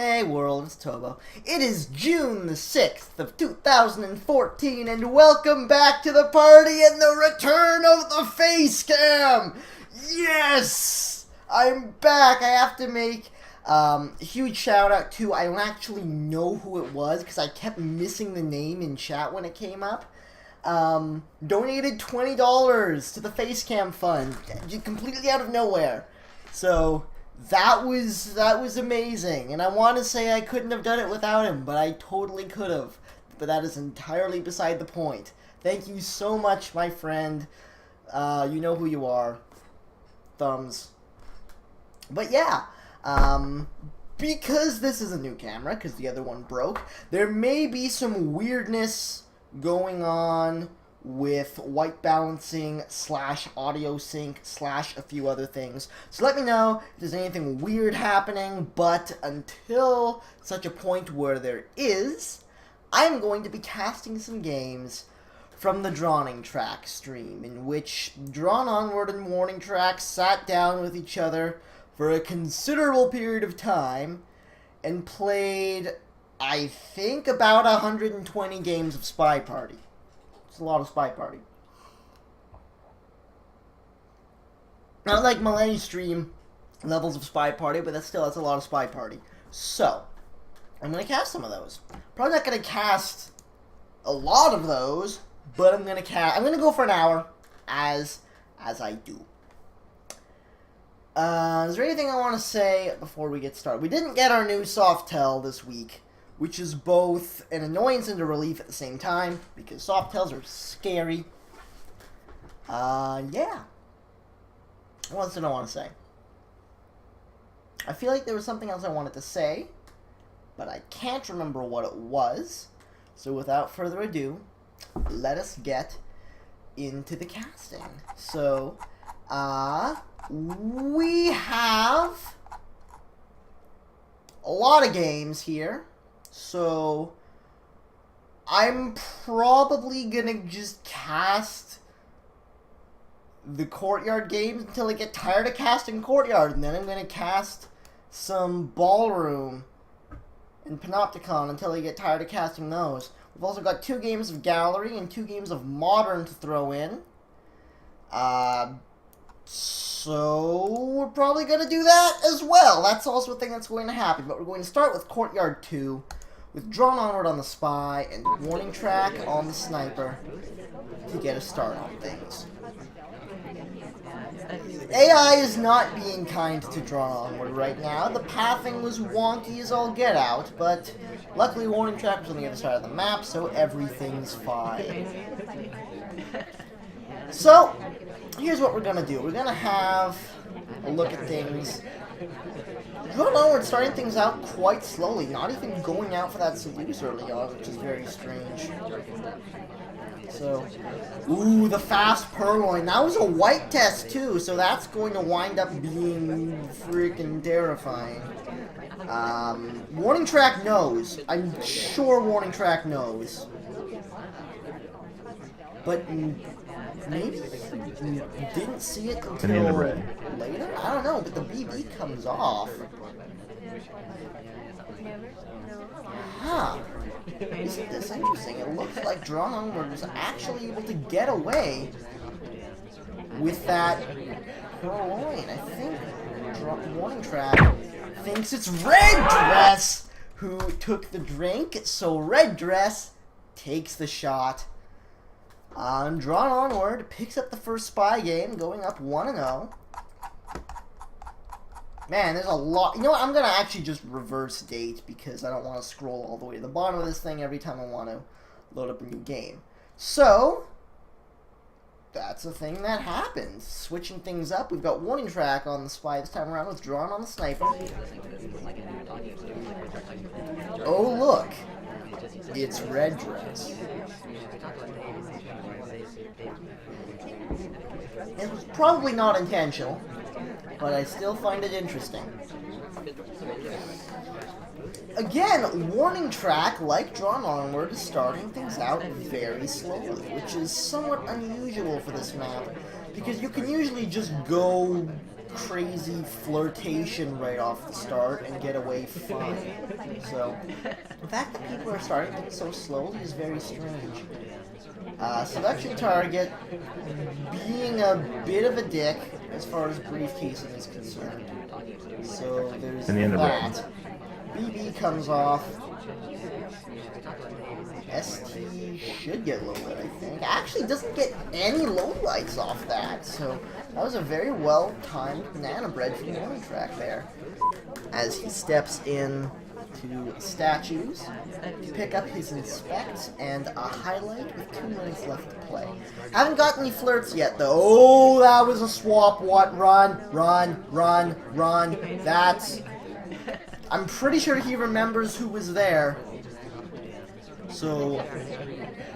Hey world, it's Tobo. It is June the 6th of 2014 and welcome back to the party and the return of the face cam! Yes! I'm back! I have to make a huge shout out to, I don't actually know who it was because I kept missing the name in chat when it came up. Donated $20 to the face cam fund, completely out of nowhere. So that was amazing, and I want to say I couldn't have done it without him, but I totally could have. But that is entirely beside the point. Thank you so much, my friend. You know who you are. Thumbs. But yeah, because this is a new camera, because the other one broke, there may be some weirdness going on with white balancing / audio sync / a few other things. So let me know if there's anything weird happening, but until such a point where there is, I'm going to be casting some games from the DrawningTrack stream, in which Drawnonward and WarningTrack sat down with each other for a considerable period of time and played, I think, about 120 games of Spy Party. It's a lot of Spy Party. Not like Millennium Stream levels of Spy Party, but that's a lot of Spy Party. So, I'm going to cast some of those. Probably not going to cast a lot of those, but I'm going to go for an hour, as I do. Is there anything I want to say before we get started? We didn't get our new Softail this week, which is both an annoyance and a relief at the same time, because Softails are scary. Yeah. What else did I want to say? I feel like there was something else I wanted to say, but I can't remember what it was. So without further ado, let us get into the casting. So, we have a lot of games here. So, I'm probably gonna just cast the Courtyard games until I get tired of casting Courtyard, and then I'm gonna cast some Ballroom and Panopticon until I get tired of casting those. We've also got 2 games of Gallery and 2 games of Modern to throw in. So we're probably gonna do that as well. That's also a thing that's going to happen, but we're going to start with Courtyard 2. With Drawnonward on the Spy and WarningTrack on the Sniper to get a start on things. AI is not being kind to Drawnonward right now. The pathing was wonky as all get out, but luckily WarningTrack was on the other side of the map, so everything's fine. So, here's what we're gonna do. We're gonna have a look at things. Drawnonward starting things out quite slowly, not even going out for that seduce early on, which is very strange. So, ooh, the fast purloin. That was a white test too, so that's going to wind up being freaking terrifying. WarningTrack knows. I'm sure WarningTrack knows. But maybe didn't see it until later? I don't know, but the BB comes off. Huh. Isn't this interesting? It looks like Drawnonward was actually able to get away with that purloin. I think WarningTrack thinks it's Red Dress who took the drink, so Red Dress takes the shot. Drawnonward picks up the first Spy game, going up 1-0. Man, there's a lot. You know what? I'm going to actually just reverse date because I don't want to scroll all the way to the bottom of this thing every time I want to load up a new game. So, that's a thing that happens. Switching things up, we've got WarningTrack on the Spy this time around with Drawn on the Sniper. Oh, look. It's Red Dress. It was probably not intentional, but I still find it interesting. Again, WarningTrack, like Drawnonward, is starting things out very slowly, which is somewhat unusual for this map, because you can usually just go crazy flirtation right off the start and get away fine. So, the fact that people are starting things so slowly is very strange. Selection target being a bit of a dick as far as briefcasing is concerned. So there's that. BB comes off. ST should get low lit, I think. Actually doesn't get any low lights off that. So that was a very well timed banana bread from WarningTrack there. As he steps in to statues to pick up his inspect and a highlight with 2 minutes left to play. Haven't got any flirts yet though. Oh, that was a swap. What? Run. That's... I'm pretty sure he remembers who was there. So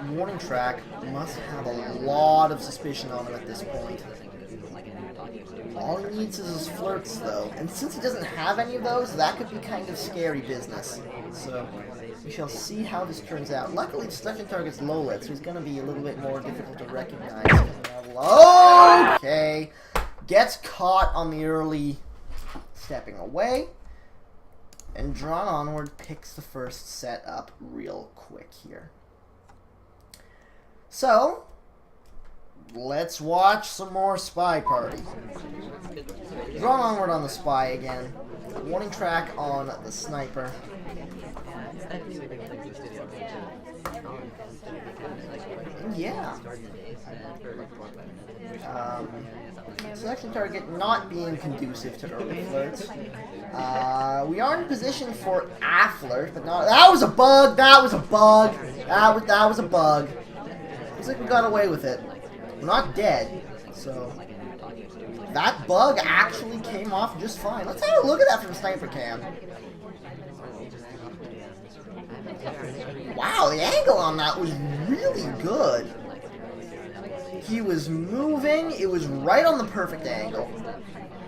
WarningTrack must have a lot of suspicion on him at this point. All he needs is his flirts, though. And since he doesn't have any of those, that could be kind of scary business. So, we shall see how this turns out. Luckily, the selection target's low lit, so he's going to be a little bit more difficult to recognize. Okay. Gets caught on the early stepping away. And Drawnonward picks the first set up real quick here. So, let's watch some more Spy Party. Drawnonward on the Spy again. WarningTrack on the Sniper. And yeah. Selection target not being conducive to early flirts. We are in position for a flirt, but not. That was a bug. That was a bug. That was a bug. Looks like we got away with it. We're not dead, so that bug actually came off just fine. Let's have a look at that from Sniper Cam. Wow, the angle on that was really good. He was moving. It was right on the perfect angle.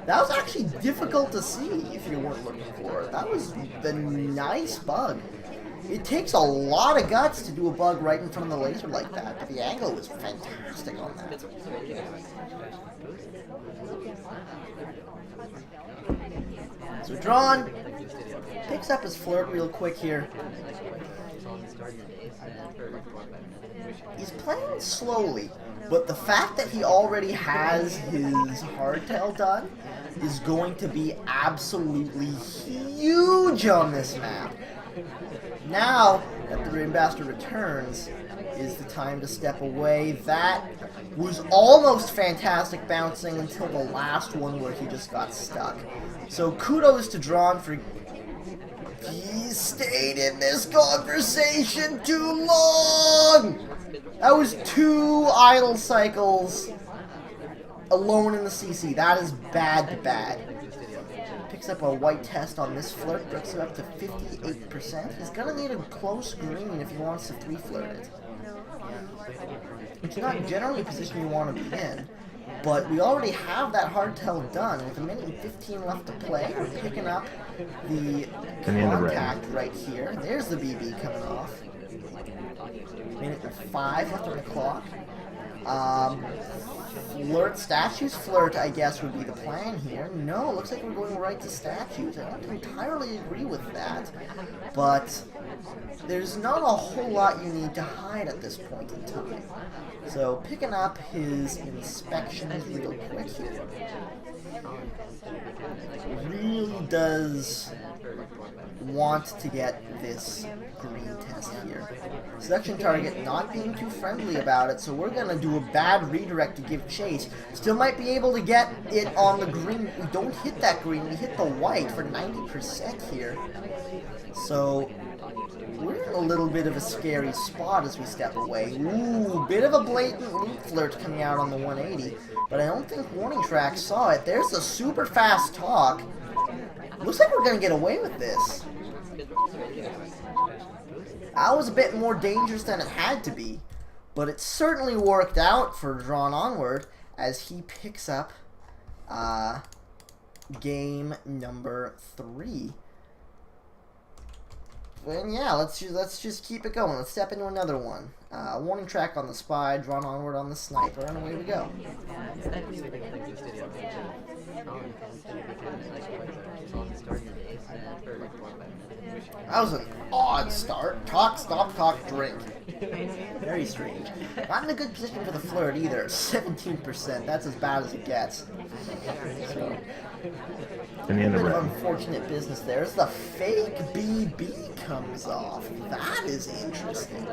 That was actually difficult to see if you weren't looking for it. That was the nice bug. It takes a lot of guts to do a bug right in front of the laser like that, but the angle was fantastic on that. So Drawn picks up his flirt real quick here. He's playing slowly, but the fact that he already has his hardtail done is going to be absolutely huge on this map. Now that the Ambassador returns is the time to step away. That was almost fantastic bouncing until the last one where he just got stuck. So kudos to Drawn for he stayed in this conversation too long. That was 2 idle cycles alone in the CC. That is bad to bad. Picks up a white test on this flirt, brings it up to 58%. He's gonna need a close green if he wants to 3-flirt it. It's not generally a position you want to be in, but we already have that hardtail done. With 1:15 left to play, we're picking up the contact right here. There's the BB coming off. 1:05 left on the clock. Flirt, statues flirt, I guess, would be the plan here. No, looks like we're going right to statues. I don't entirely agree with that, but there's not a whole lot you need to hide at this point in time. So, picking up his inspections real quick here. Really does want to get this green test here. Selection target not being too friendly about it, so we're going to do a bad redirect to give chase. Still might be able to get it on the green. We don't hit that green, we hit the white for 90% here. So we're in a little bit of a scary spot as we step away. Ooh, bit of a blatant loop flirt coming out on the 180, but I don't think WarningTrack saw it. There's a super fast talk. Looks like we're going to get away with this. That was a bit more dangerous than it had to be, but it certainly worked out for Drawnonward as he picks up game number 3. and yeah, let's just keep it going. Let's step into another one. Warning track on the spy, drawn onward on the sniper, and away we go. That was an odd start. Talk, stop, talk, drink. Very strange. Not in a good position for the flirt either. 17%. That's as bad as it gets. So, a bit of unfortunate business there. As the fake BB comes off. That is interesting.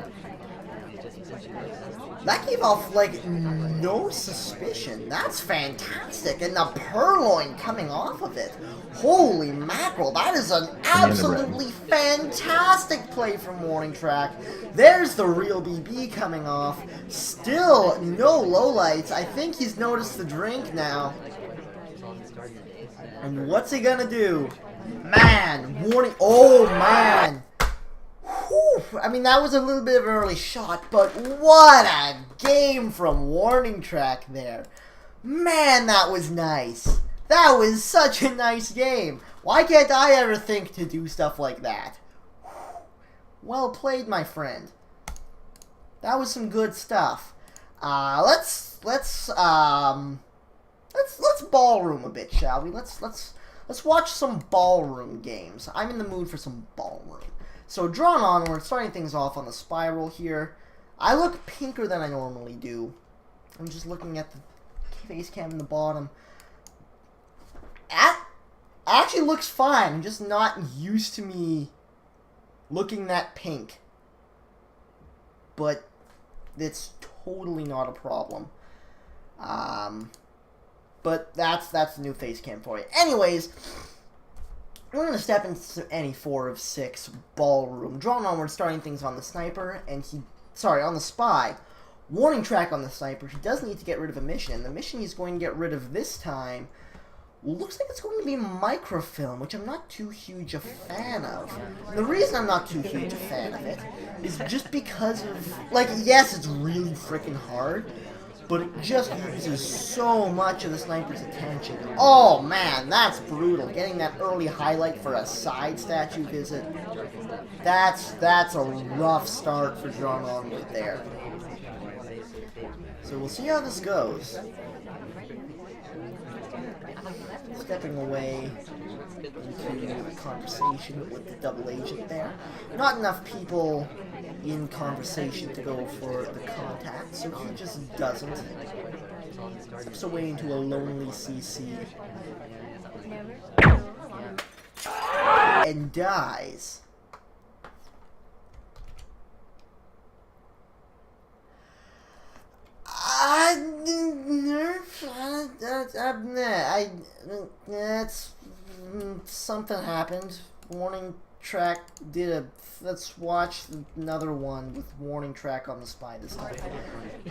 That gave off, like, no suspicion. That's fantastic. And the purloin coming off of it. Holy mackerel. That is an absolutely fantastic play from WarningTrack. There's the real BB coming off. Still no lowlights. I think he's noticed the drink now. And what's he gonna do? Man, warning. Oh, man. Whew. I mean, that was a little bit of an early shot, but what a game from WarningTrack there. Man, that was nice. That was such a nice game. Why can't I ever think to do stuff like that? Well played, my friend. That was some good stuff. Let's ballroom a bit, shall we? Let's watch some ballroom games. I'm in the mood for some ballroom. So drawn onward, starting things off on the spiral here. I look pinker than I normally do. I'm just looking at the face cam in the bottom. Actually looks fine. I'm just not used to me looking that pink. But it's totally not a problem. But that's the new face cam for you. Anyways, we're going to step into any 4 of 6 ballroom. Drawn onward, starting things on the sniper, and on the spy. WarningTrack on the sniper. He does need to get rid of a mission, and the mission he's going to get rid of this time looks like it's going to be microfilm, which I'm not too huge a fan of. And the reason I'm not too huge a fan of it is just because of, like, yes, it's really freaking hard, but it just uses so much of the sniper's attention. Oh man, that's brutal. Getting that early highlight for a side statue visit, that's a rough start for Drawn Onward there. So we'll see how this goes. Stepping away into a conversation with the double agent there. Not enough people in conversation to go for the contact, so he just doesn't. Steps away into a lonely CC. And dies. Something happened. WarningTrack did a. Let's watch another one with WarningTrack on the spy this time.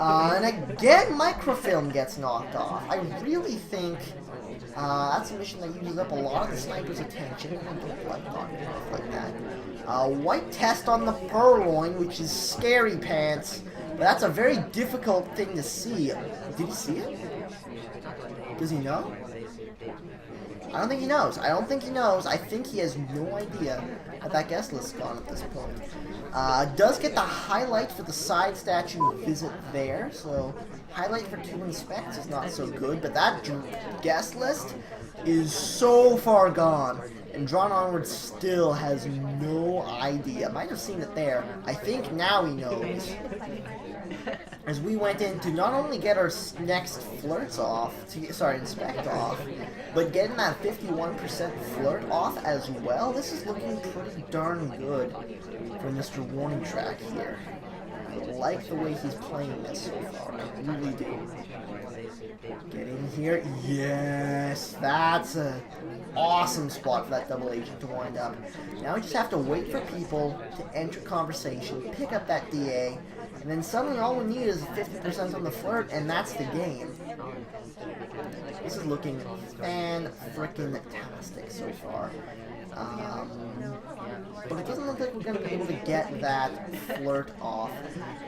And again, microfilm gets knocked off. I really think that's a mission that uses up a lot of the sniper's attention, and I don't like knocking off like that. White test on the purloin, which is scary pants. But that's a very difficult thing to see. Did he see it? Does he know? I don't think he knows. I don't think he knows. I think he has no idea that guest list is gone at this point. Does get the highlight for the side statue visit there. So highlight for 2 inspects is not so good. But that guest list is so far gone. And Drawn Onward still has no idea. Might have seen it there. I think now he knows. As we went in to not only get our next flirts off, inspect off, but getting that 51% flirt off as well. This is looking pretty darn good for Mr. WarningTrack here. I like the way he's playing this so far. I really do. Get in here. Yes, that's an awesome spot for that double agent to wind up. Now we just have to wait for people to enter conversation, pick up that DA, and then suddenly all we need is 50% on the flirt, and that's the game. This is looking fan-frickin-tastic so far. But it doesn't look like we're going to be able to get that flirt off.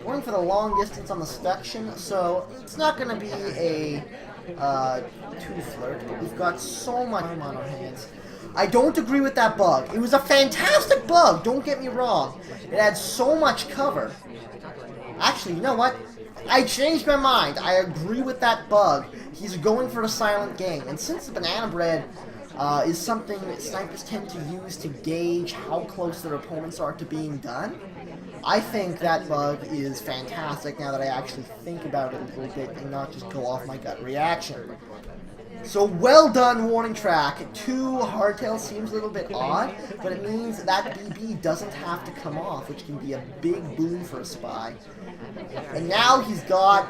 Going for the long distance on the seduction, so it's not going to be a 2 flirt, but we've got so much on our hands. I don't agree with that bug. It was a fantastic bug, don't get me wrong. It had so much cover. Actually, you know what? I changed my mind. I agree with that bug. He's going for the silent game. And since the banana bread is something that snipers tend to use to gauge how close their opponents are to being done, I think that bug is fantastic now that I actually think about it a little bit and not just go off my gut reaction. So well done, WarningTrack. 2 hardtail seems a little bit odd, but it means that BB doesn't have to come off, which can be a big boon for a spy. And now he's got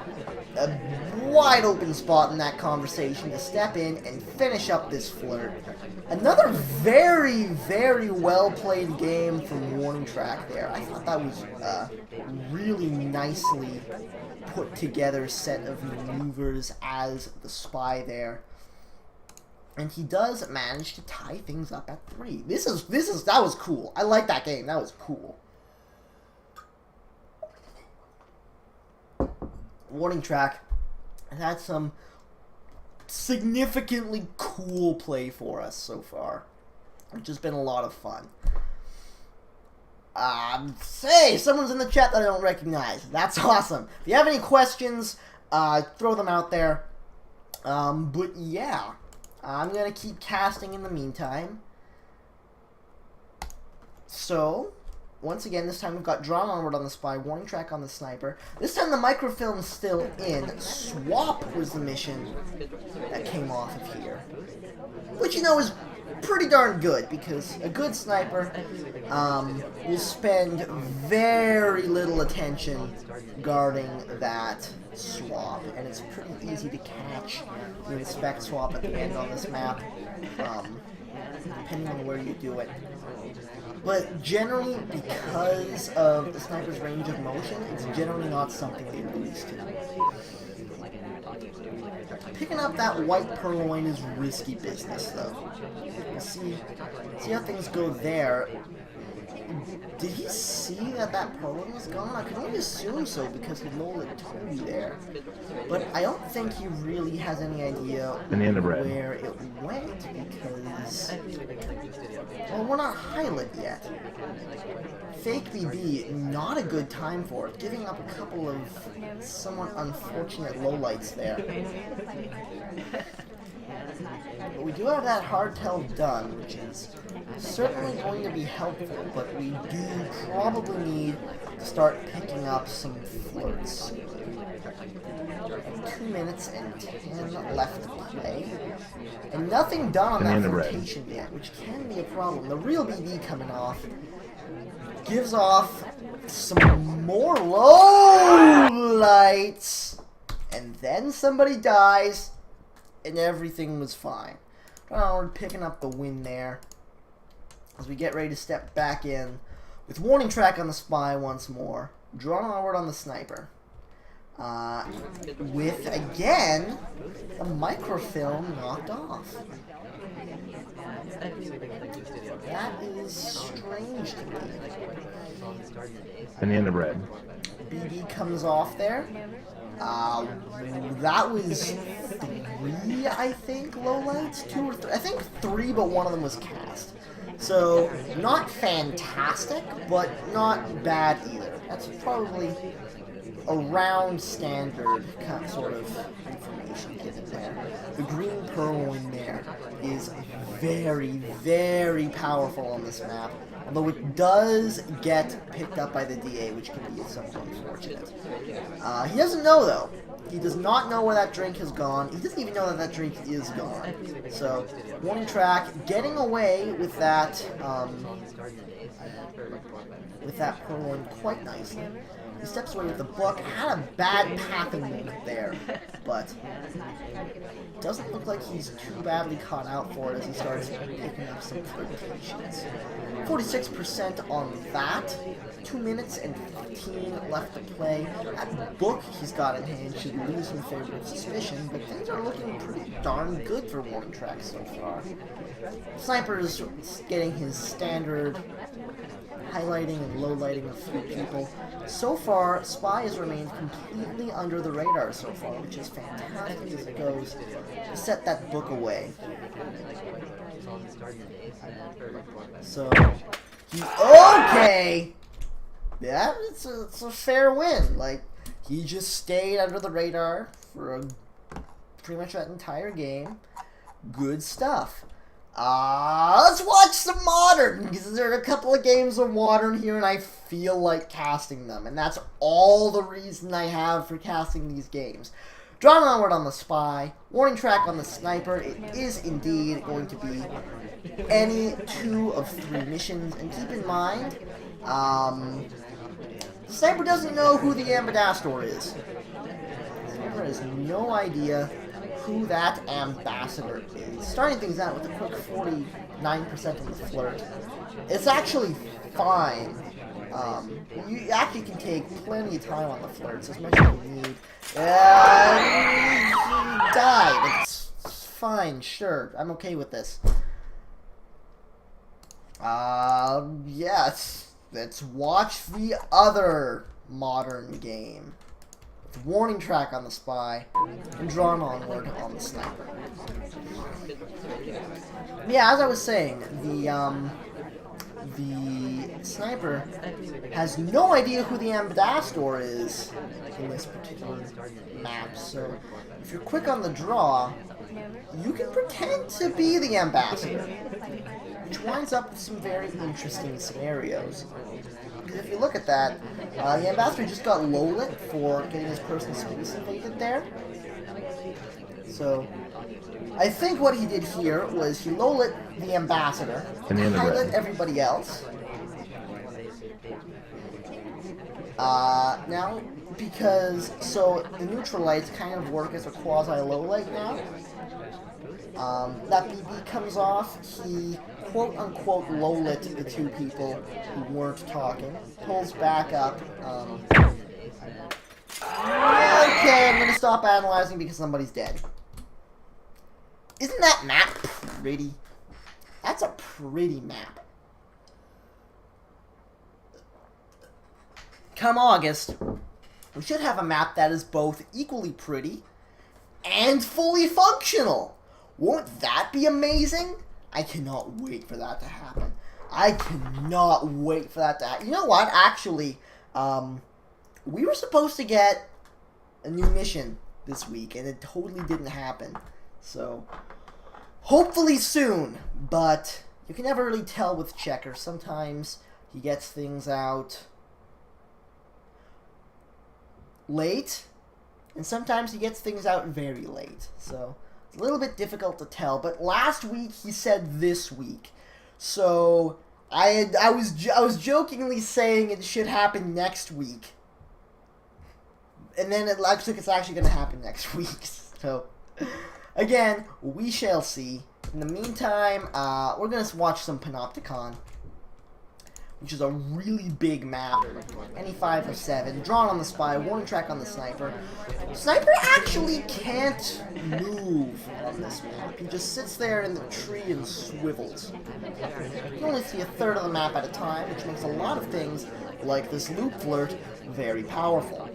a wide open spot in that conversation to step in and finish up this flirt. Another very, very well played game from WarningTrack there. I thought that was a really nicely put together set of maneuvers as the spy there. And he does manage to tie things up at 3. That was cool. I like that game. That was cool. WarningTrack has had some significantly cool play for us so far, which has been a lot of fun. Say, someone's in the chat that I don't recognize. That's awesome. If you have any questions, throw them out there. But yeah, I'm going to keep casting in the meantime. So, once again, this time we've got Drawnonward on the spy, WarningTrack on the sniper. This time the microfilm's still in. Swap was the mission that came off of here. Which, you know, is pretty darn good, because a good sniper will spend very little attention guarding that swap, and it's pretty easy to catch the inspect swap at the end on this map, depending on where you do it. But generally, because of the sniper's range of motion, it's generally not something they release to. Picking up that white purloin is risky business, though. See how things go there. Did he see that purloin was gone? I can only assume so because he rolled a Toby there. But I don't think he really has any idea where it went because, well, we're not highlight yet. Fake BB, not a good time for it. Giving up a couple of somewhat unfortunate lowlights there. But we do have that hardtail done, which is certainly going to be helpful, but we do probably need to start picking up some flirts. 2 minutes and 10 left to play. And nothing done on that flirtation yet, which can be a problem. The real BB coming off gives off some more low lights, and then somebody dies, and everything was fine. We're picking up the win there as we get ready to step back in with WarningTrack on the spy once more, Drawnonward on the sniper. With, again, a microfilm knocked off. That is strange to me. Banana bread. BB comes off there. That was 3, I think, lowlights? 2 or 3. I think 3, but one of them was cast. So, not fantastic, but not bad either. That's probably around standard kind of sort of information given there. The green purloin there is very, very powerful on this map, although it does get picked up by the DA, which can be somewhat unfortunate. He doesn't know, though. He does not know where that drink has gone. He doesn't even know that that drink is gone. So, WarningTrack getting away with that purloin quite nicely. He steps away with the book. Had a bad pathing moment there, but doesn't look like he's too badly caught out for it as he starts picking up some flirtations. 46% on that. 2 minutes and 15 left to play. That book he's got in hand should lose in favor of suspicion, but things are looking pretty darn good for WarningTrack so far. Sniper is getting his standard highlighting and lowlighting a few people. So far, Spy has remained completely under the radar so far, which is fantastic as it goes to set that book away. So, okay! Yeah, it's a fair win. Like, he just stayed under the radar for pretty much that entire game. Good stuff. Let's watch some Modern, because there are a couple of games of Modern here, and I feel like casting them. And that's all the reason I have for casting these games. Drawnonward on the Spy, WarningTrack on the Sniper. It is indeed going to be any 2 of 3 missions. And keep in mind, the Sniper doesn't know who the Ambassador is. The Sniper has no idea who that Ambassador is. Starting things out with a quick 49% on the flirt. It's actually fine. You actually can take plenty of time on the flirts, as much as you need. He died. It's fine, sure. I'm okay with this. Yes. Let's watch the other Modern game. With WarningTrack on the Spy and Drawnonward on the Sniper. Yeah, as I was saying, the Sniper has no idea who the Ambassador is in this particular map, so if you're quick on the draw, you can pretend to be the Ambassador, which winds up with some very interesting scenarios. Because if you look at that, the Ambassador just got low-lit for getting his personal space invaded there. So, I think what he did here was he low-lit the Ambassador, high-lit everybody else. Now, because, so the neutral lights kind of work as a quasi-low-light now. That BB comes off, he quote-unquote low-lit the 2 people who weren't talking, pulls back up. Okay, I'm gonna stop analyzing because somebody's dead. Isn't that map pretty? That's a pretty map. Come August, we should have a map that is both equally pretty and fully functional. Won't that be amazing? I cannot wait for that to happen. I cannot wait for that to happen. You know what? Actually, we were supposed to get a new mission this week, and it totally didn't happen. So, hopefully soon, but you can never really tell with Checker. Sometimes he gets things out late, and sometimes he gets things out very late. So, it's a little bit difficult to tell, but last week he said this week. So, I was jokingly saying it should happen next week. And then it looks like it's actually going to happen next week. So, again, we shall see. In the meantime, we're going to watch some Panopticon, which is a really big map. Any 5 or 7. Drawn on the Spy, WarningTrack on the Sniper. Sniper actually can't move on this map. He just sits there in the tree and swivels. You can only see a third of the map at a time, which makes a lot of things, like this loop flirt, very powerful.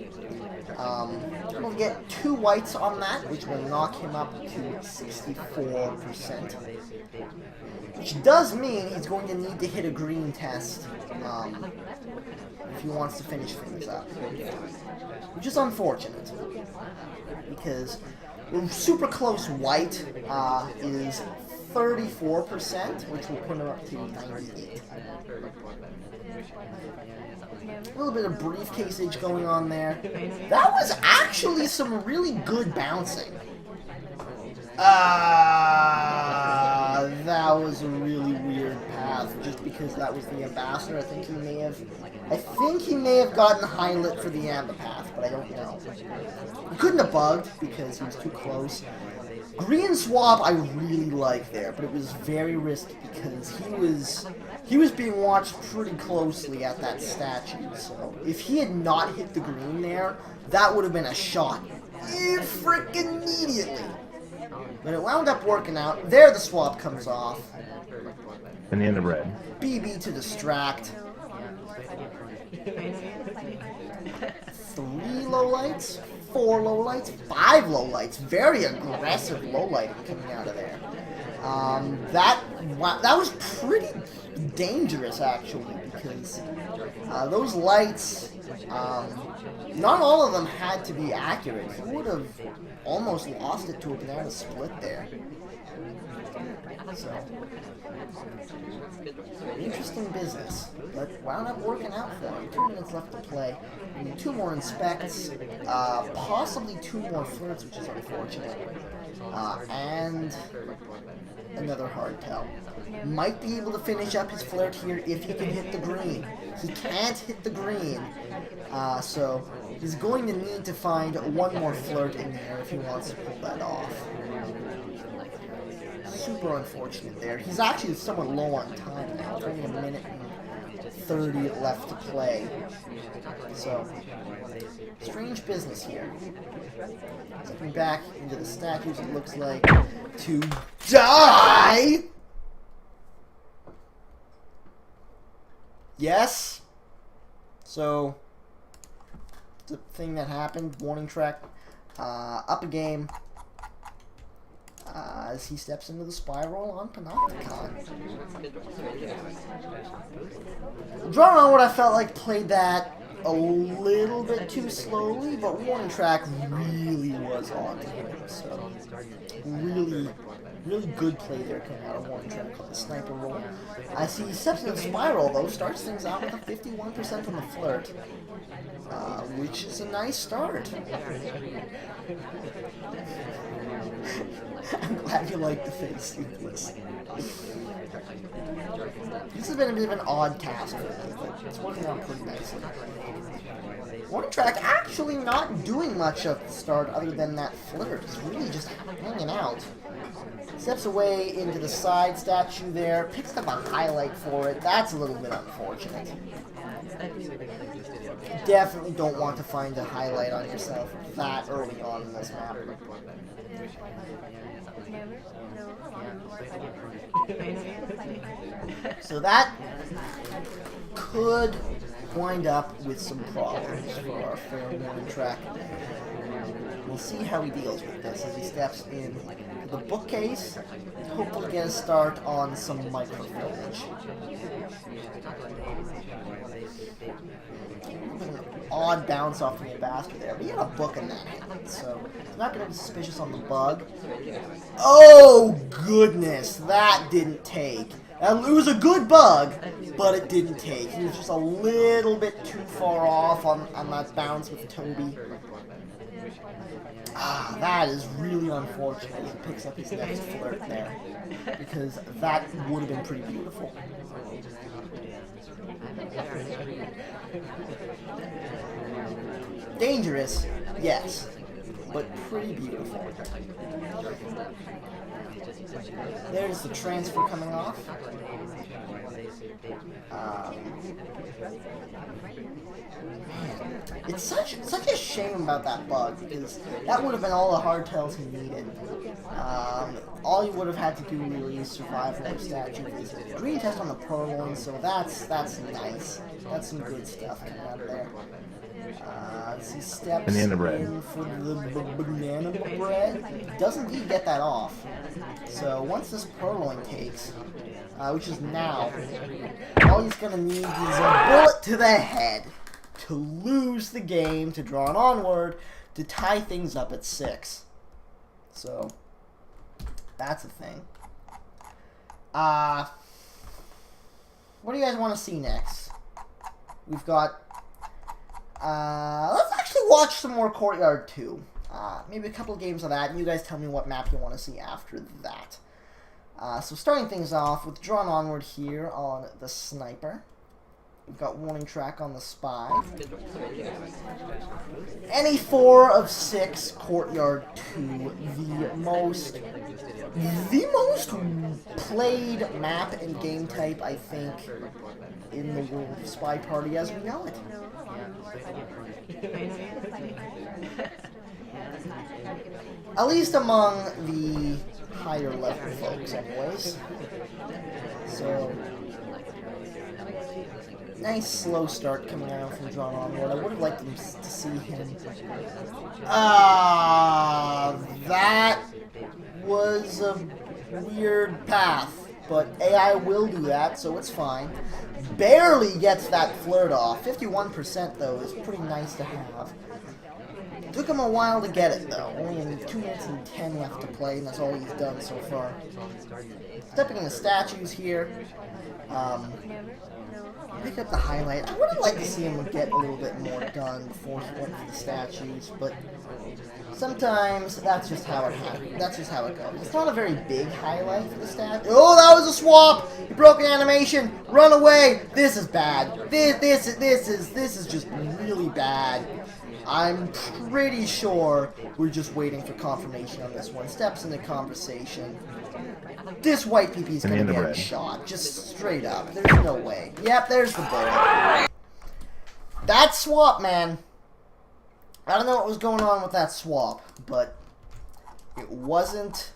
We'll get 2 whites on that, which will knock him up to 64%. Which does mean he's going to need to hit a green test if he wants to finish things up. Which is unfortunate, because super close white is 34%, which will put him up to 98. A little bit of briefcaseage going on there. That was actually some really good bouncing. That was a really weird path, just because that was the Ambassador. I think he may have gotten high-lit for the Amba path, but I don't know. He couldn't have bugged because he was too close. Green swap I really like there, but it was very risky because he was being watched pretty closely at that statue. So if he had not hit the green there, that would have been a shot frickin' immediately. But it wound up working out. There the swap comes off. And the end of red. BB to distract. 3 lowlights, 4 lowlights, 5 lowlights. Very aggressive lowlighting coming out of there. That was pretty dangerous, actually, because those lights, not all of them had to be accurate. He would have almost lost it to a banana split there. So, interesting business, but wound up working out for him. 2 minutes left to play. And 2 more inspects, possibly 2 more flirts, which is unfortunate. And another hard tell. Might be able to finish up his flirt here if he can hit the green. He can't hit the green, so he's going to need to find 1 more flirt in there if he wants to pull that off. Super unfortunate there. He's actually somewhat low on time now. It's only 1 minute and 30 left to play. So, strange business here. Stepping back into the statues, it looks like to die! Yes? So, the thing that happened, WarningTrack, up a game. As he steps into the spiral on Panopticon. Drawnonward, I felt like played that a little bit too slowly, but WarningTrack really was on to him. So, really good play there coming out of WarningTrack called the sniper roll. As he steps into the spiral, though, starts things out with a 51% on the flirt, which is a nice start. I'm glad you like the face, Sleepless. This has been a bit of an odd cast for me, but it's working out pretty nicely. WarningTrack actually not doing much at the start other than that flirt. He's really just hanging out. Steps away into the side statue there, picks up a highlight for it. That's a little bit unfortunate. Definitely don't want to find a highlight on yourself that early on in this map. So that could wind up with some problems for our fair WarningTrack. We'll see how he deals with this as he steps in the bookcase and hopefully get a start on some microfilmage. Odd bounce off the basket there, but he had a book in that hand, so he's not going to be suspicious on the bug. Oh, goodness, that didn't take. It was a good bug, but it didn't take. He was just a little bit too far off on that bounce with Toby. Ah, that is really unfortunate. He picks up his next flirt there, because that would have been pretty beautiful. Dangerous, yes, but pretty beautiful. There's the transfer coming off. It's such a shame about that bug, because that would have been all the hardtails he needed. All he would have had to do really is survive with the statue. Green test on the purloin, so that's nice. That's some good stuff coming out of there. As he steps in for the banana bread, does indeed get that off. So once this purloin takes, which is now, all he's going to need is a bullet to the head to lose the game, to Drawnonward, to tie things up at 6. So, that's a thing. What do you guys want to see next? We've got, let's actually watch some more Courtyard 2. Maybe a couple of games of that, and you guys tell me what map you want to see after that. So starting things off with Drawnonward here on the Sniper. We've got WarningTrack on the Spy. Any 4 of 6 Courtyard 2, the most played map and game type, I think, in the world of Spy Party as we know it. At least among the higher level folks anyways. So, nice slow start coming out from Drawnonward. I would have liked to see him. That was a weird path. But AI will do that, so it's fine. Barely gets that flirt off. 51% though is pretty nice to have. Took him a while to get it though. Only 2 minutes and 10 left to play, and that's all he's done so far. Stepping in the statues here. Pick up the highlight. I would have liked to see him get a little bit more done before he went for the statues, but sometimes that's just how it happens. That's just how it goes. It's not a very big highlight for the statue. Oh, that was a swap! He broke an animation. Run away! This is bad. This is just really bad. I'm pretty sure we're just waiting for confirmation on this one. Steps into conversation. This white PP is going to get shot. Just straight up. There's no way. Yep, there's the bullet. That swap, man. I don't know what was going on with that swap, but it wasn't...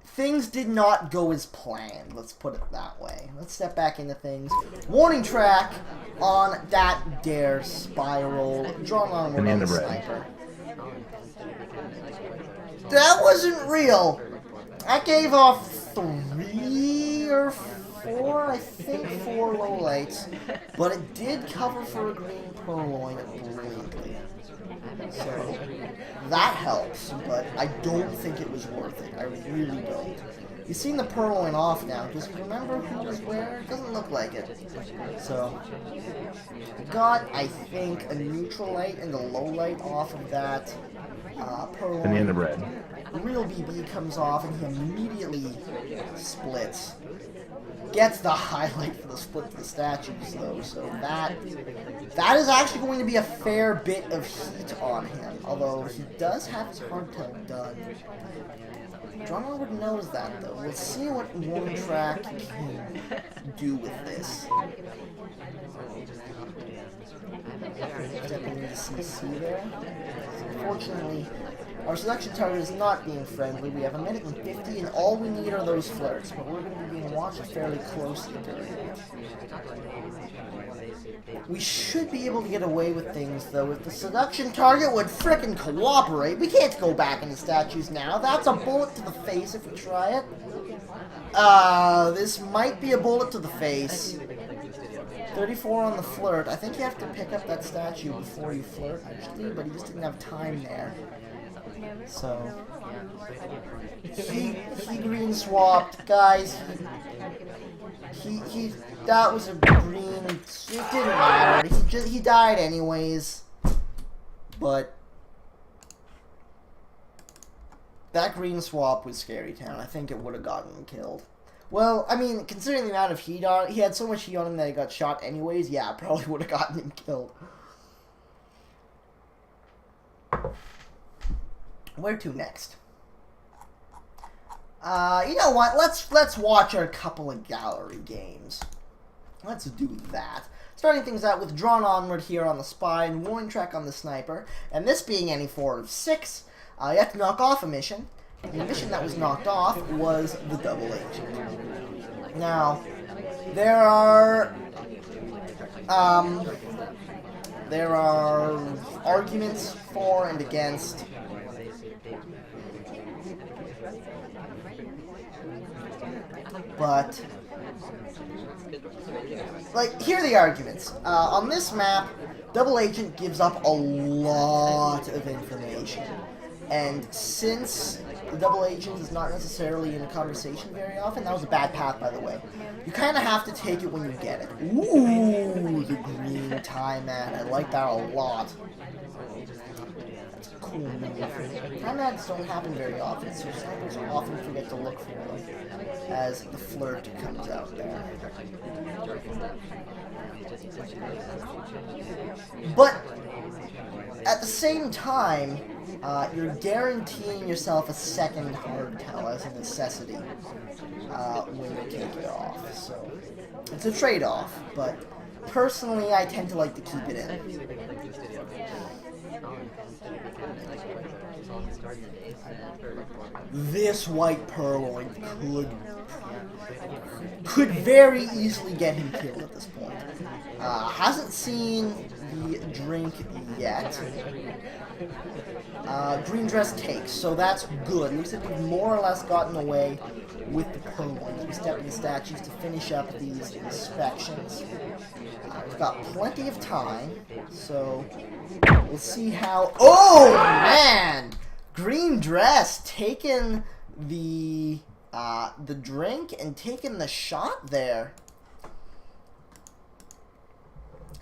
Things did not go as planned. Let's put it that way. Let's step back into things. WarningTrack on that dare spiral. Drawnonward VS Sniper. That wasn't real. I gave off 3 or 4, I think 4 lowlights, but it did cover for a green purloin brilliantly. So that helps, but I don't think it was worth it. I really don't. You've seen the purloin off now. Does he remember who was where? It doesn't look like it. So got, I think, a neutral light and a low light off of that purloin. And the red. Real BB comes off and he immediately splits. Gets the highlight for the split to the statues though, so that is actually going to be a fair bit of heat on him, although he does have his hardtail done. Drawnonward knows that though. Let's see what WarningTrack can do with this. Stepping into CC there. Unfortunately, our selection target is not being friendly. We have 1:50, and all we need are those flirts, but we're going to be being watched fairly closely during it. We should be able to get away with things, though, if the seduction target would frickin' cooperate. We can't go back into statues now. That's a bullet to the face if we try it. This might be a bullet to the face. 34 on the flirt. I think you have to pick up that statue before you flirt, actually, but he just didn't have time there. So, he green swapped, guys. That was a green. It didn't matter. He died anyways. But that green swap was scary town. I think it would have gotten him killed. Well, I mean, considering the amount of heat on it, he had so much heat on him that he got shot anyways. Yeah, probably would have gotten him killed. Where to next? You know what? Let's watch our couple of gallery games. Let's do that. Starting things out with Drawnonward here on the spy and WarningTrack on the sniper. And this being any 4 of 6, you have to knock off a mission. And the mission that was knocked off was the double agent. Now, there are arguments for and against. But, like, here are the arguments. On this map, double agent gives up a lot of information. And since the double agent is not necessarily in a conversation very often, that was a bad path, by the way. You kind of have to take it when you get it. Ooh, the green tie man. I like that a lot. That's a cool move. Tie mats don't happen very often, so snipers often forget to look for them as the flirt comes out there. But at the same time, you're guaranteeing yourself a second hardtail as a necessity when you take it off. So it's a trade-off, but personally, I tend to like to keep it in. This white purloin could very easily get him killed at this point. Hasn't seen the drink yet. Green dress takes, so that's good. Looks like we've more or less gotten away with the purloins. We step into statues to finish up these inspections. We've got plenty of time, so we'll see how... Oh, man! Green dress taking the drink and taking the shot there.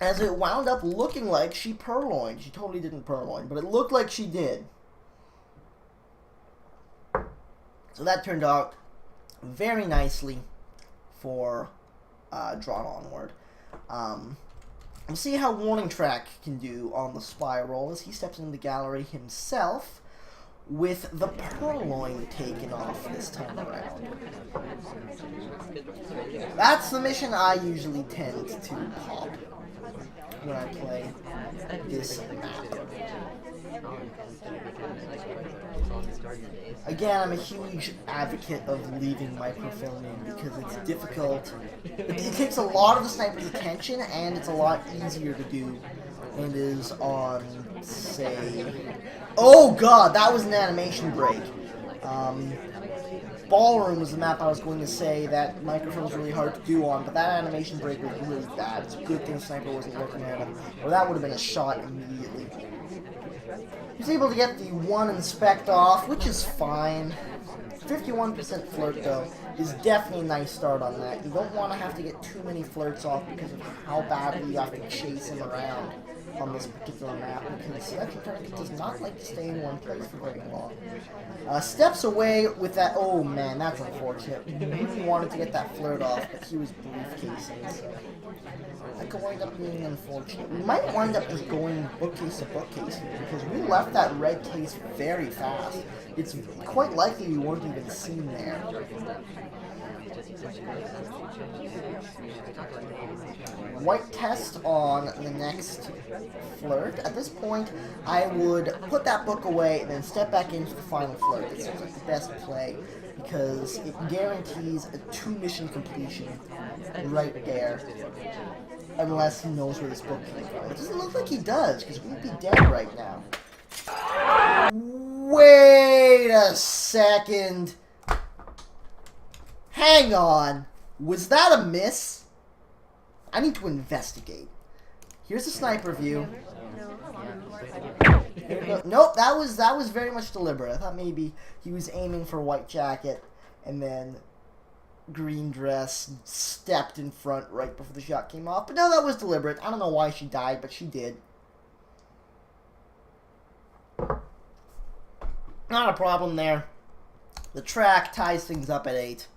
As it wound up looking like she purloined. She totally didn't purloin, but it looked like she did. So that turned out very nicely for Drawnonward. We'll see how WarningTrack can do on the spy roll as he steps into the gallery himself with the purloin taken off this time around. That's the mission I usually tend to pop when I play this map. Again, I'm a huge advocate of leaving microfilming because it's difficult. It takes a lot of the sniper's attention, and it's a lot easier to do than it is on, say... Oh god, that was an animation break. Ballroom was the map I was going to say that microphone was really hard to do on, but that animation break was really bad. It's a good thing Sniper wasn't looking at him, or that would have been a shot immediately. He was able to get the one inspect off, which is fine. 51% flirt, though, is definitely a nice start on that. You don't want to have to get too many flirts off because of how badly you have to chase him around on this particular map, because Selection Tournament does not like to stay in one place for very long. Steps away with that. Oh man, that's unfortunate. He really wanted to get that flirt off, but he was briefcasing, so that could wind up being unfortunate. We might wind up just going bookcase to bookcase here, because we left that red case very fast. It's quite likely we weren't even seen there. White test on the next flirt. At this point, I would put that book away and then step back into the final flirt. It seems like the best play because it guarantees a 2-mission completion right there. Unless he knows where this book came from. It doesn't look like he does, because we'd be dead right now. Wait a second. Hang on. Was that a miss? I need to investigate. Here's a sniper view. Nope, that was very much deliberate. I thought maybe he was aiming for white jacket and then green dress stepped in front right before the shot came off. But no, that was deliberate. I don't know why she died, but she did. Not a problem there. The track ties things up at 8.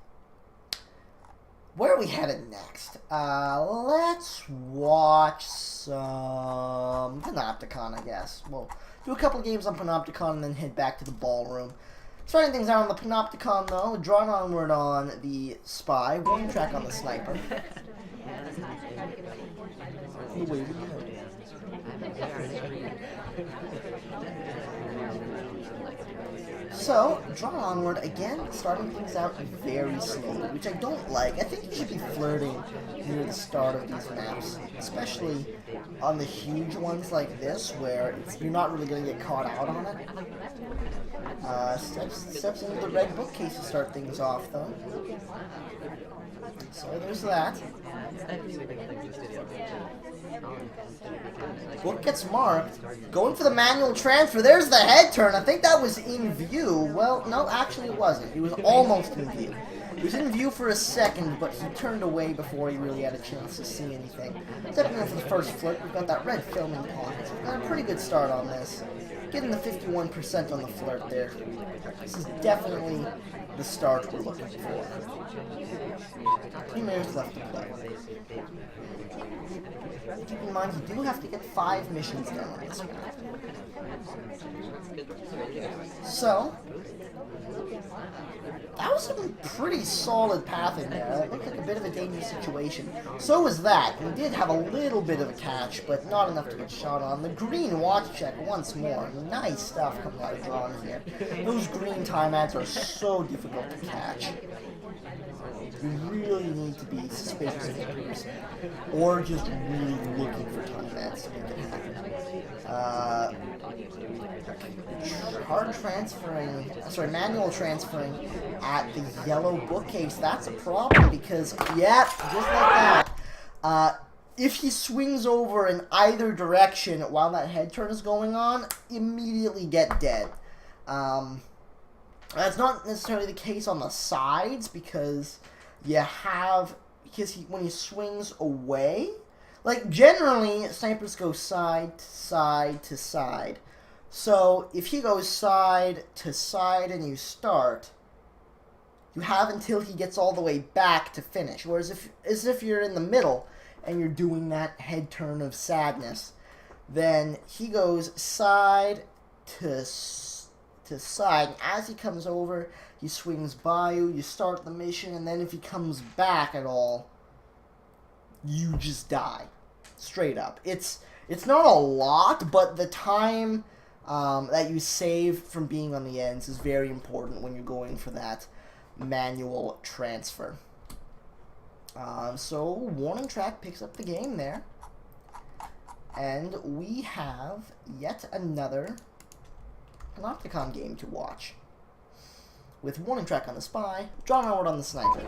Where are we headed next? Let's watch some Panopticon, I guess. We'll do a couple of games on Panopticon and then head back to the ballroom. Starting things out on the Panopticon, though, Drawnonward on the spy, WarningTrack on the sniper. So, Drawnonward, again, starting things out very slowly, which I don't like. I think you should be flirting near the start of these maps, especially on the huge ones like this, where you're not really going to get caught out on it. Steps into the red bookcase to start things off, though. So there's that. Book gets marked. Going for the manual transfer. There's the head turn. I think that was in view. Well, no, actually it wasn't. It was almost in view. It was in view for a second, but he turned away before he really had a chance to see anything. Stepping in for the first flirt, we've got that red filming pocket. So we've got a pretty good start on this. Getting the 51% on the flirt there. This is definitely the start we're looking for. 3 minutes left to play. Keep in mind, you do have to get 5 missions done on this map. So, that was a pretty solid pathing there. It looked like a bit of a dangerous situation. So was that. We did have a little bit of a catch, but not enough to get shot on. The green watch check once more. Nice stuff coming out of Drawn here. Those green time ads are so difficult to catch. You really need to be suspicious of that person, or just really looking for time ads to make it happen. Manual transferring at the yellow bookcase. That's a problem because, yep, just like that. If he swings over in either direction while that head turn is going on, immediately get dead. That's not necessarily the case on the sides because when he swings away, like generally snipers go side to side to side. So if he goes side to side and you start, you have until he gets all the way back to finish. Whereas if you're in the middle and you're doing that head turn of sadness, then he goes side to side. As he comes over, he swings by you, you start the mission, and then if he comes back at all, you just die. Straight up. It's not a lot, but the time that you save from being on the ends is very important when you're going for that manual transfer. So WarningTrack picks up the game there, and we have yet another Panopticon game to watch, with WarningTrack on the spy, Drawnonward on the sniper.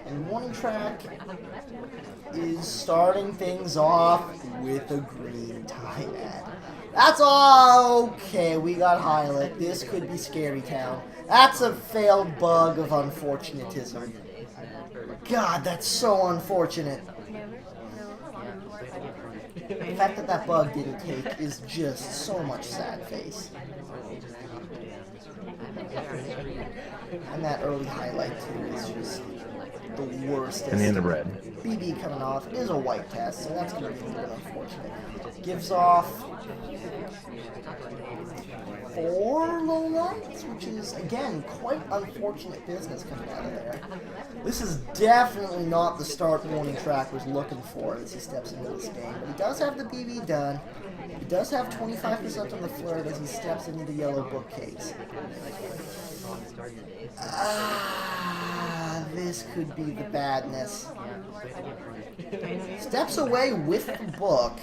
And WarningTrack is starting things off with a green time ad. That's all. Okay, we got highlight. This could be Scary Town. That's a failed bug of unfortunatism. God, that's so unfortunate. The fact that that bug didn't take is just so much sad face. And that early highlight too is just the worst. And in the red. BB coming off is a white test, so that's going to be a little bit unfortunate. Gives off 4 low lights, which is, again, quite unfortunate business coming out of there. This is definitely not the start WarningTrack was looking for as he steps into this game, but he does have the BB done. He does have 25% on the flirt as he steps into the yellow bookcase. This could be the badness. Steps away with the book.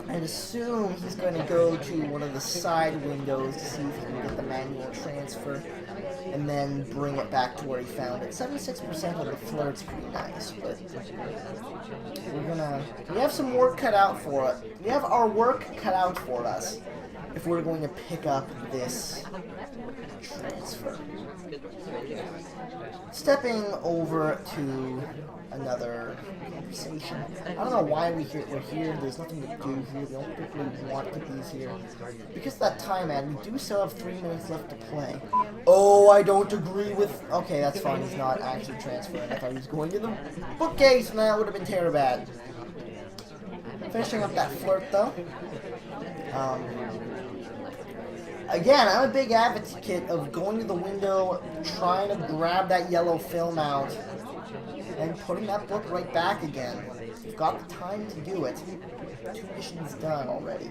I'd assume he's going to go to one of the side windows to see if he can get the manual transfer and then bring it back to where he found it. 76% of the flirt's pretty nice, but we have some work cut out for it. We have our work cut out for us if we're going to pick up this transfer. Stepping over to another conversation. I don't know why we're here. There's nothing to do here. We don't particularly want to be here. Because of that time ad, we do still have 3 minutes left to play. Oh, I don't agree with... Okay, that's fine. He's not actually transferring. I thought he was going to the bookcase, and that would have been terrible bad. Finishing up that flirt, though. Again, I'm a big advocate of going to the window, trying to grab that yellow film out, and putting that book right back again. You've got the time to do it. 2 missions done already,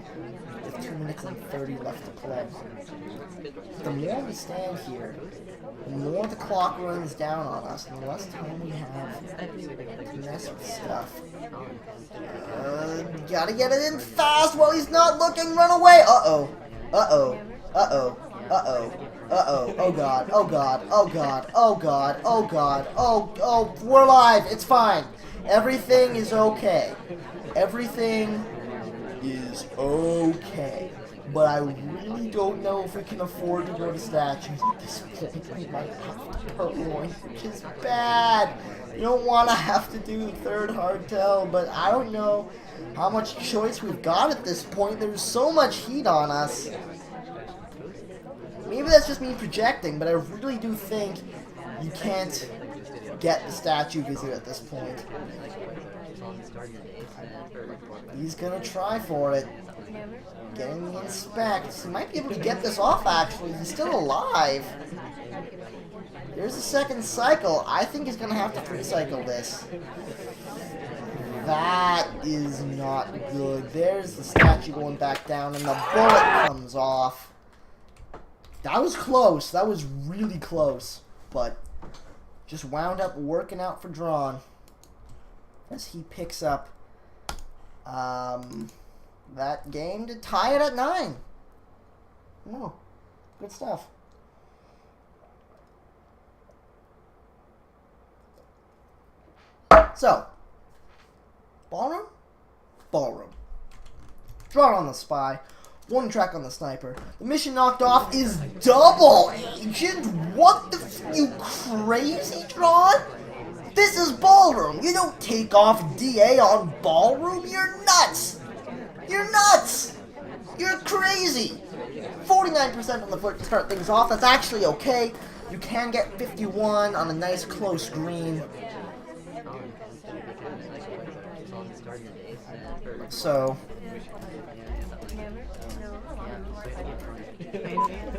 with 2 minutes and 30 left to play. The more we stand here, the more the clock runs down on us, and the less time we have to mess with stuff. Gotta get it in fast while he's not looking. Run away! Uh-oh. Uh-oh. Uh-oh. Uh-oh. Uh-oh. Oh god. Oh god. Oh god. Oh god. Oh god. Oh, we're alive. It's fine. Everything is okay. Everything is okay. But I really don't know if we can afford to go to statues at this point. We might have to purloin, which is bad. You don't want to have to do the third hardtail, but I don't know how much choice we've got at this point. There's so much heat on us. Maybe that's just me projecting, but I really do think you can't get the statue visit at this point. He's gonna try for it. Getting the inspect. He might be able to get this off, actually. He's still alive. There's a second cycle. I think he's gonna have to 3-cycle this. That is not good. There's the statue going back down, and the bullet comes off. That was close. That was really close. But just wound up working out for Drawn. As he picks up that game to tie it at 9. Oh, good stuff. So, ballroom? Ballroom. Drawn on the spy. WarningTrack on the sniper. The mission knocked off is double agent. What the you crazy, Drawn? This is ballroom. You don't take off DA on ballroom. You're nuts. You're nuts. You're crazy. 49% on the foot to start things off. That's actually okay. You can get 51 on a nice close green. So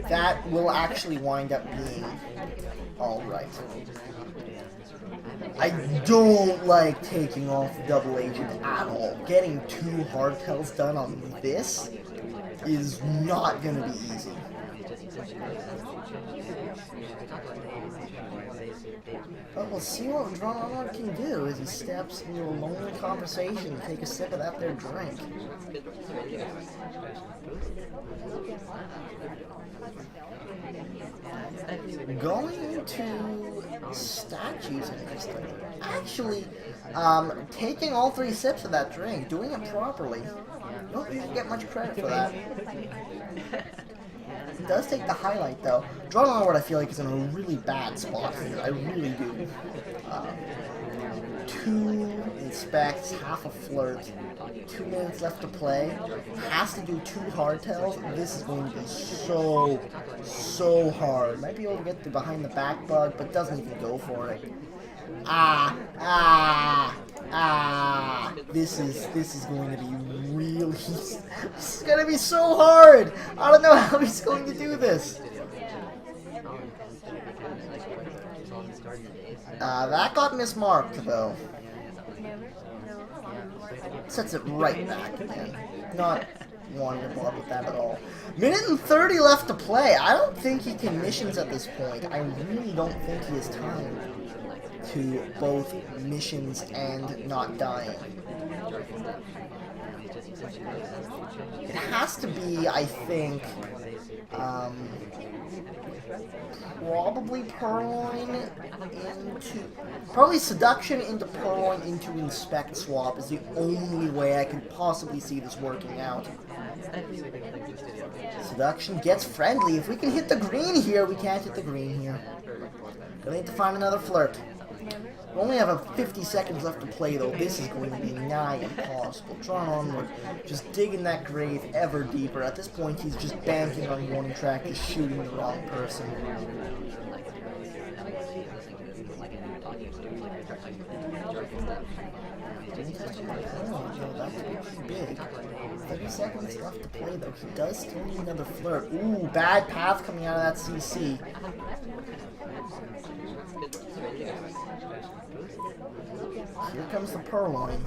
that will actually wind up being alright. I don't like taking off double agent at all. Getting 2 hardtails done on this is not going to be easy. But we'll see what Drawnonward can do as he steps into a lonely conversation to take a sip of that there drink. Going into statues, interesting. Actually, taking all 3 sips of that drink, doing it properly. You don't usually get much credit for that. It does take the highlight, though. Drawnonward, I feel like, is in a really bad spot here. I really do. 2 inspects, half a flirt, 2 minutes left to play. Has to do 2 hardtails. This is going to be so hard. Might be able to get the behind the back bug, but doesn't even go for it. This is going to be real. This is going to be so hard. I don't know how he's going to do this. That got mismarked, though. Sets it right back again. Not wanting to bother with that at all. Minute and 30 left to play. I don't think he can missions at this point. I really don't think he has time to both missions and not dying. It has to be, I think, probably Purloin into... Probably Seduction into Purloin into Inspect swap is the only way I could possibly see this working out. Seduction gets friendly. If we can hit the green here, we can't hit the green here. Gonna need to find another flirt. We only have 50 seconds left to play, though. This is going to be nigh impossible. Drawnonward, just digging that grave ever deeper. At this point, he's just banking on WarningTrack, just shooting the wrong person. That's pretty big. 30 seconds left to play, though. He does still need another flirt. Ooh, bad path coming out of that CC. Here comes the Purloin.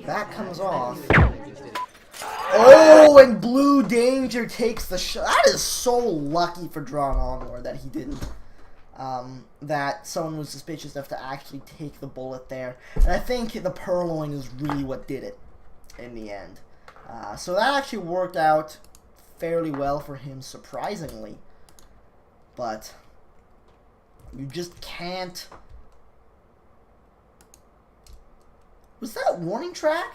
That comes off. Oh, and Blue Danger takes the shot. That is so lucky for Drawnonward that he didn't. That someone was suspicious enough to actually take the bullet there. And I think the Purloin is really what did it in the end. So that actually worked out fairly well for him, surprisingly. But you just can't... Was that WarningTrack?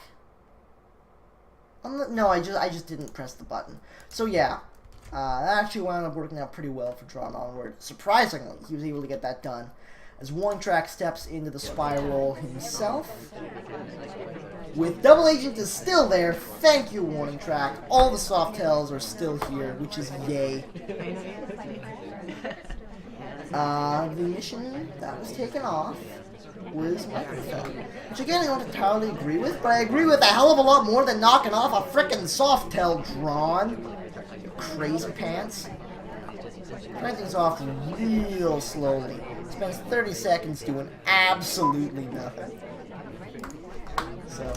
No, I just didn't press the button. So yeah, that actually wound up working out pretty well for Drawnonward. Surprisingly, he was able to get that done. As WarningTrack steps into the spiral himself. With Double Agent is still there, thank you WarningTrack. All the Softails are still here, which is yay. The mission that was taken off was microphone. Which again I don't entirely agree with, but I agree with a hell of a lot more than knocking off a frickin' Softail Drawn. You crazy pants. Trying things off real slowly. Spends 30 seconds doing absolutely nothing. So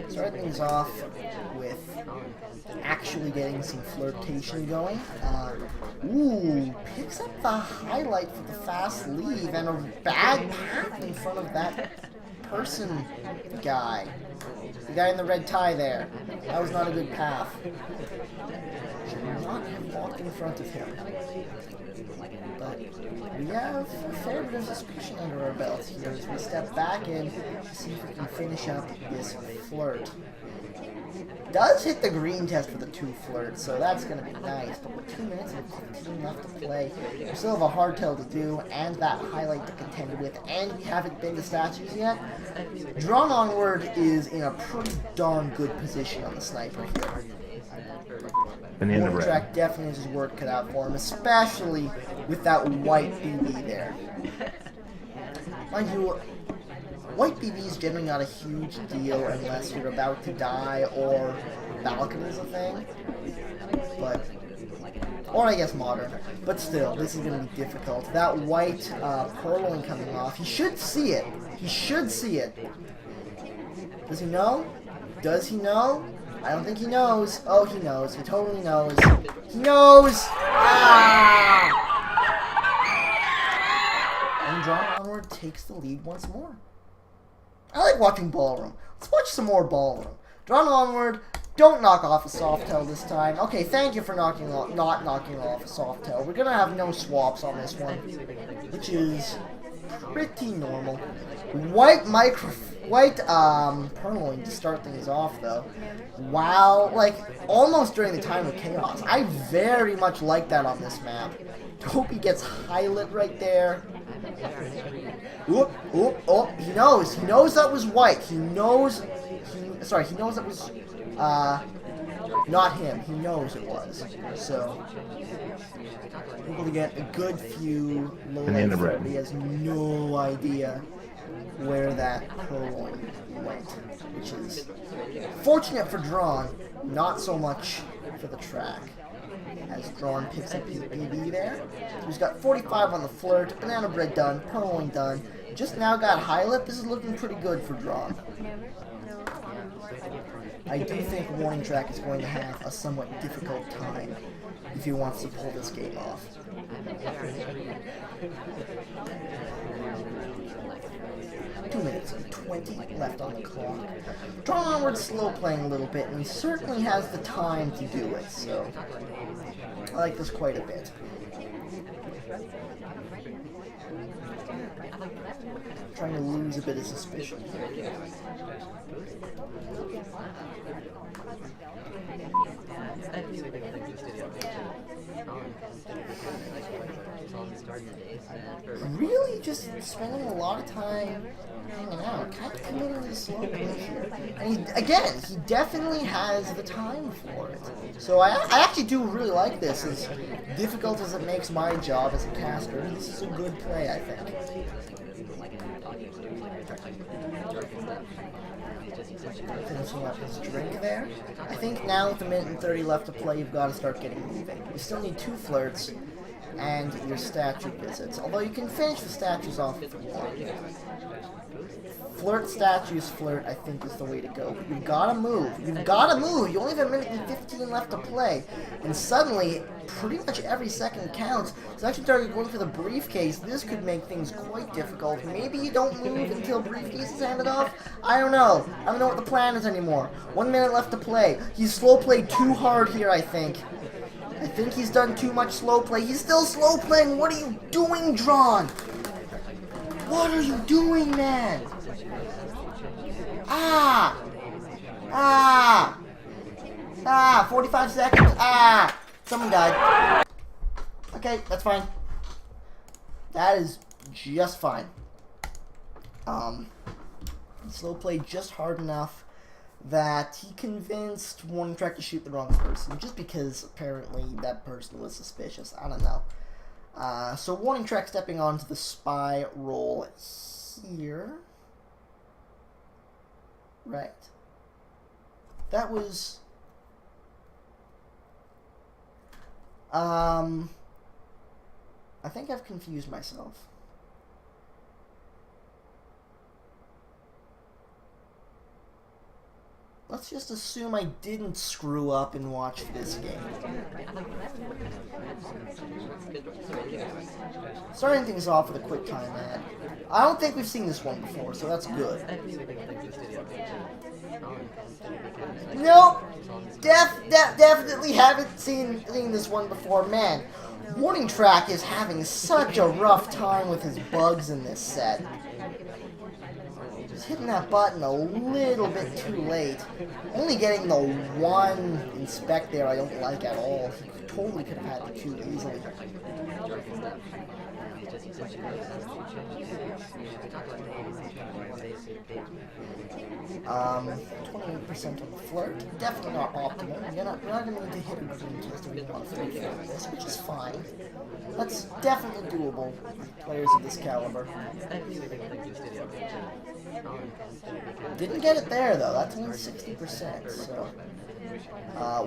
Start things off with actually getting some flirtation going. Ooh, picks up the highlight for the fast leave and a bad path in front of that person guy. The guy in the red tie there. That was not a good path. Should not have walked in front of him. But we have a fair bit of suspicion under our belts here as we step back and see if we can finish up this flirt. Does hit the green test for the 2 flirts, so that's going to be nice. But with 2 minutes and 15 left to play, we still have a hardtail to do, and that highlight to contend with, and we haven't been to statues yet. Drawnonward is in a pretty darn good position on the sniper here. WarningTrack definitely has his work cut out for him, especially with that white BB there. Mind you, white BB is generally not a huge deal unless you're about to die or balcony is a thing. But, or I guess modern. But still, this is going to be difficult. That white purloin coming off, he should see it. He should see it. Does he know? Does he know? I don't think he knows. Oh, he knows. He totally knows. He knows! Ah! And Drawnonward takes the lead once more. I like watching Ballroom. Let's watch some more Ballroom. Drawnonward, don't knock off a soft tail this time. Okay, thank you for not knocking off a soft tail. We're gonna have no swaps on this one, which is pretty normal. White purloin to start things off though. Wow, like almost during the time of chaos. I very much like that on this map. Hope he gets highlight right there. Oop, oop, oh, he knows that was white. He knows that was not him. He knows it was. So we're going to get a good few low light, but he has no idea where that purloin went, which is fortunate for Drawn, not so much for the track. As Drawn picks up his BB there. So he's got 45 on the flirt, banana bread done, purloin done. Just now got high lip. This is looking pretty good for Drawn. I do think WarningTrack is going to have a somewhat difficult time if he wants to pull this game off. 2 minutes and 20 left on the clock. Drawnonward slow playing a little bit, and he certainly has the time to do it, so I like this quite a bit. Trying to lose a bit of suspicion here. Really just spending a lot of time hanging out, kind of committing to the slow play here. And he definitely has the time for it. So I actually do really like this, as difficult as it makes my job as a caster. This is a good play, I think. Finishing up his drink there. I think now with a minute and 30 left to play, you've got to start getting moving. You still need 2 flirts and your statue visits. Although you can finish the statues off if you want. Flirt, statues, flirt, I think is the way to go. But you've got to move. You've got to move. You only have a minute and 15 left to play. And suddenly, pretty much every second counts. So actually started going for the briefcase. This could make things quite difficult. Maybe you don't move until briefcase is handed off. I don't know. I don't know what the plan is anymore. 1 minute left to play. He's slow played too hard here, I think. I think he's done too much slow play. He's still slow playing. What are you doing, Drawn? What are you doing, man? Ah! Ah! Ah! 45 seconds. Ah! Someone died. Okay, that's fine. That is just fine. Slow play just hard enough that he convinced WarningTrack to shoot the wrong person, just because apparently that person was suspicious. I don't know. So WarningTrack stepping onto the spy role here. Right. That was... I think I've confused myself. let's just assume I didn't screw up and watch this game. Starting things off with a quick time ad. I don't think we've seen this one before, so that's good. Nope! Definitely haven't seen this one before. Man, WarningTrack is having such a rough time with his bugs in this set. Just hitting that button a little bit too late. Only getting the one inspect there I don't like at all. He totally could have had the two easily. 28% on the flirt. Definitely not optimal. You're not going to need to hit a green test if you want to flirt with this, which is fine. That's definitely doable with players of this caliber. Didn't get it there though. That's only 60%. So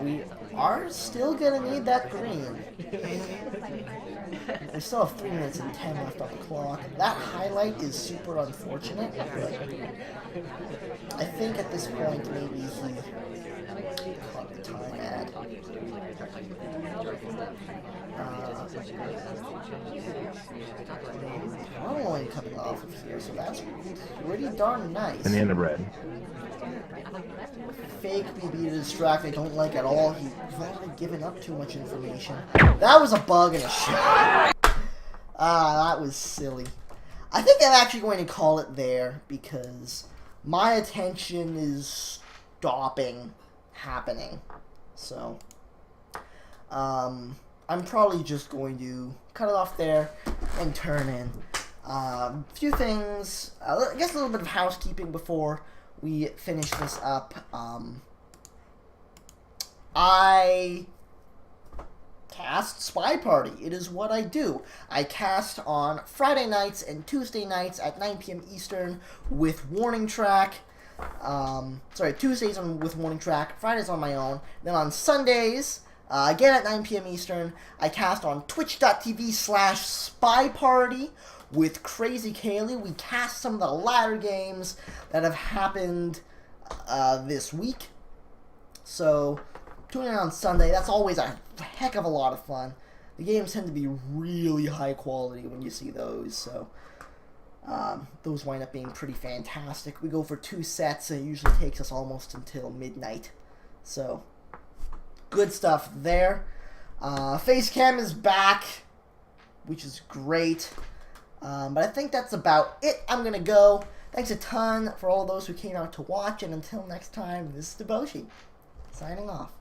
we are still going to need that green. We still have 3 minutes and 10 left on the clock. That highlight is super unfortunate, but I think at this point maybe he caught the time ad. One coming off of here, so that's pretty darn nice. Banana bread. Fake BB to distract, I don't like at all. He's already given up too much information. That was a bug and a shot. That was silly. I think I'm actually going to call it there because my attention is stopping happening. So, I'm probably just going to cut it off there and turn in. A few things, I guess a little bit of housekeeping before we finish this up. I cast Spy Party. It is what I do. I cast on Friday nights and Tuesday nights at 9 p.m. Eastern with WarningTrack. Tuesdays with WarningTrack, Fridays on my own. Then on Sundays, again at 9 p.m. Eastern, I cast on twitch.tv/SpyParty with Crazy Kaylee. We cast some of the ladder games that have happened this week. So, tune in on Sunday. That's always a heck of a lot of fun. The games tend to be really high quality when you see those, so those wind up being pretty fantastic. We go for 2 sets, and it usually takes us almost until midnight. So, good stuff there. Facecam is back, which is great. But I think that's about it. I'm going to go. Thanks a ton for all those who came out to watch, and until next time, this is Deboshi, signing off.